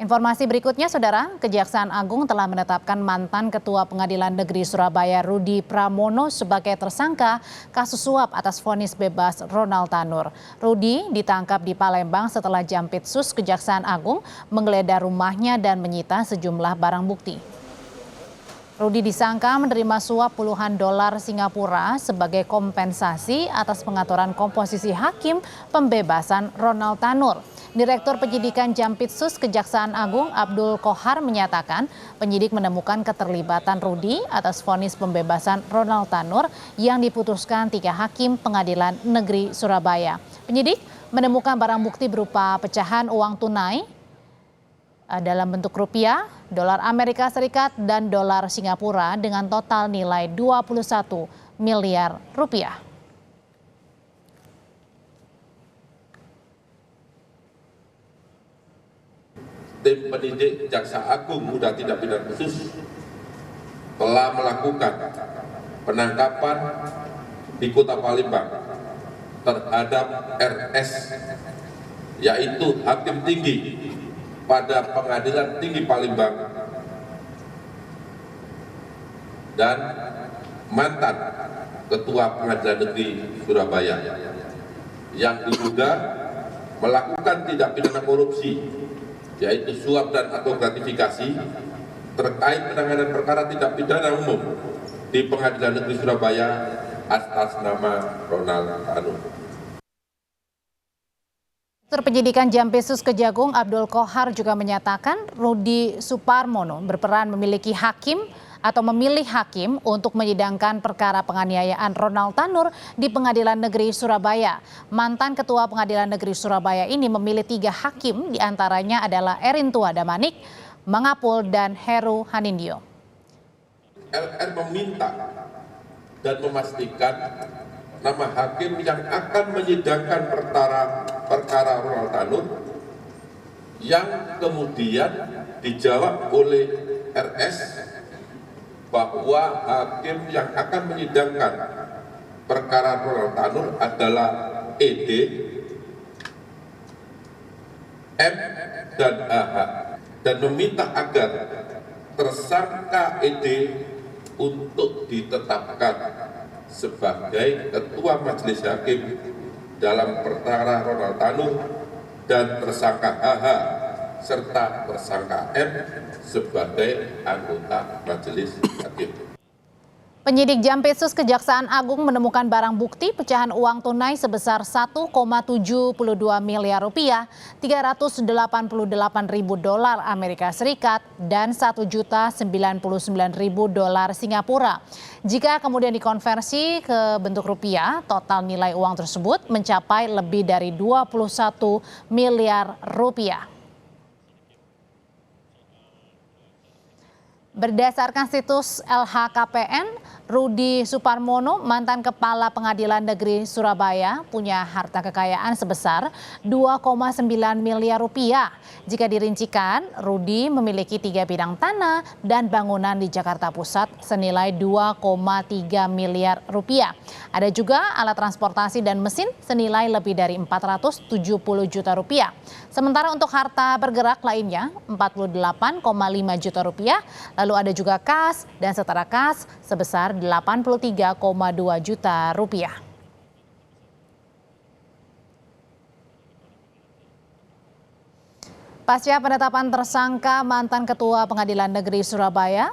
Informasi berikutnya, Saudara, Kejaksaan Agung telah menetapkan mantan Ketua Pengadilan Negeri Surabaya Rudi Pramono sebagai tersangka kasus suap atas vonis bebas Ronald Tanur. Rudi ditangkap di Palembang setelah Jampitsus Kejaksaan Agung menggeledah rumahnya dan menyita sejumlah barang bukti. Rudi disangka menerima suap puluhan dolar Singapura sebagai kompensasi atas pengaturan komposisi hakim pembebasan Ronald Tanur. Direktur Penyidikan Jampitsus Kejaksaan Agung Abdul Kohar menyatakan penyidik menemukan keterlibatan Rudi atas vonis pembebasan Ronald Tanur yang diputuskan 3 hakim Pengadilan Negeri Surabaya. Penyidik menemukan barang bukti berupa pecahan uang tunai dalam bentuk rupiah, dolar Amerika Serikat, dan dolar Singapura dengan total nilai 21 miliar rupiah. Tim penyidik Jaksa Agung Muda Tindak Pidana Khusus telah melakukan penangkapan di Kota Palembang terhadap RS, yaitu Hakim Tinggi pada Pengadilan Tinggi Palembang dan mantan Ketua Pengadilan Negeri Surabaya yang diduga melakukan tindak pidana korupsi, yaitu suap dan atau gratifikasi terkait penanganan perkara tindak pidana umum di Pengadilan Negeri Surabaya atas nama Ronald Tanur. Direktur Penyidikan Jampitsus Kejagung Abdul Kohar juga menyatakan Rudi Suparmono berperan memiliki hakim atau memilih hakim untuk menyidangkan perkara penganiayaan Ronald Tanur di Pengadilan Negeri Surabaya. Mantan Ketua Pengadilan Negeri Surabaya ini memilih 3 hakim, diantaranya adalah Erintua Damanik, Mangapul, dan Heru Hanindyo. LR meminta dan memastikan nama hakim yang akan menyidangkan perkara Ronald Tanur yang kemudian dijawab oleh RS bahwa hakim yang akan menyidangkan perkara Ronald Tanur adalah ED, M, dan AH, dan meminta agar tersangka ED untuk ditetapkan sebagai Ketua Majelis Hakim dalam perkara Ronald Tanur dan tersangka HH serta tersangka M sebagai anggota Majelis Hakim. Penyidik Jampitsus Kejaksaan Agung menemukan barang bukti pecahan uang tunai sebesar 1,72 miliar rupiah, 388.000 dolar Amerika Serikat, dan 1.099.000 dolar Singapura. Jika kemudian dikonversi ke bentuk rupiah, total nilai uang tersebut mencapai lebih dari 21 miliar rupiah. Berdasarkan situs LHKPN, Rudi Suparmono, mantan Kepala Pengadilan Negeri Surabaya, punya harta kekayaan sebesar 2,9 miliar rupiah. Jika dirincikan, Rudi memiliki 3 bidang tanah dan bangunan di Jakarta Pusat senilai 2,3 miliar rupiah. Ada juga alat transportasi dan mesin senilai lebih dari 470 juta rupiah. Sementara untuk harta bergerak lainnya 48,5 juta rupiah, lalu ada juga kas dan setara kas sebesar 83,2 juta rupiah. Pasca penetapan tersangka mantan Ketua Pengadilan Negeri Surabaya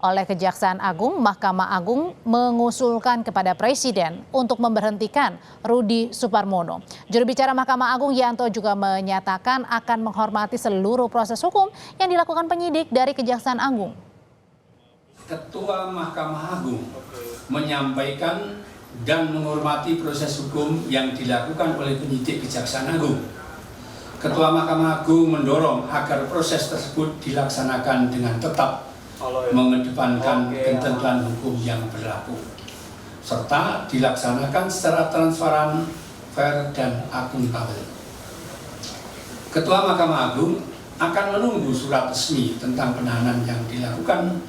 oleh Kejaksaan Agung, Mahkamah Agung mengusulkan kepada Presiden untuk memberhentikan Rudi Suparmono. Juru bicara Mahkamah Agung Yanto juga menyatakan akan menghormati seluruh proses hukum yang dilakukan penyidik dari Kejaksaan Agung. Ketua Mahkamah Agung menyampaikan dan menghormati proses hukum yang dilakukan oleh penyidik Kejaksaan Agung. Ketua Mahkamah Agung mendorong agar proses tersebut dilaksanakan dengan tetap mengedepankan ketentuan hukum yang berlaku, serta dilaksanakan secara transparan, fair, dan akuntabel. Ketua Mahkamah Agung akan menunggu surat resmi tentang penahanan yang dilakukan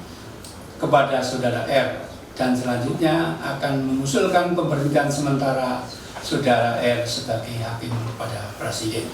kepada Saudara R dan selanjutnya akan mengusulkan pemberhentian sementara Saudara R sebagai hakim kepada Presiden.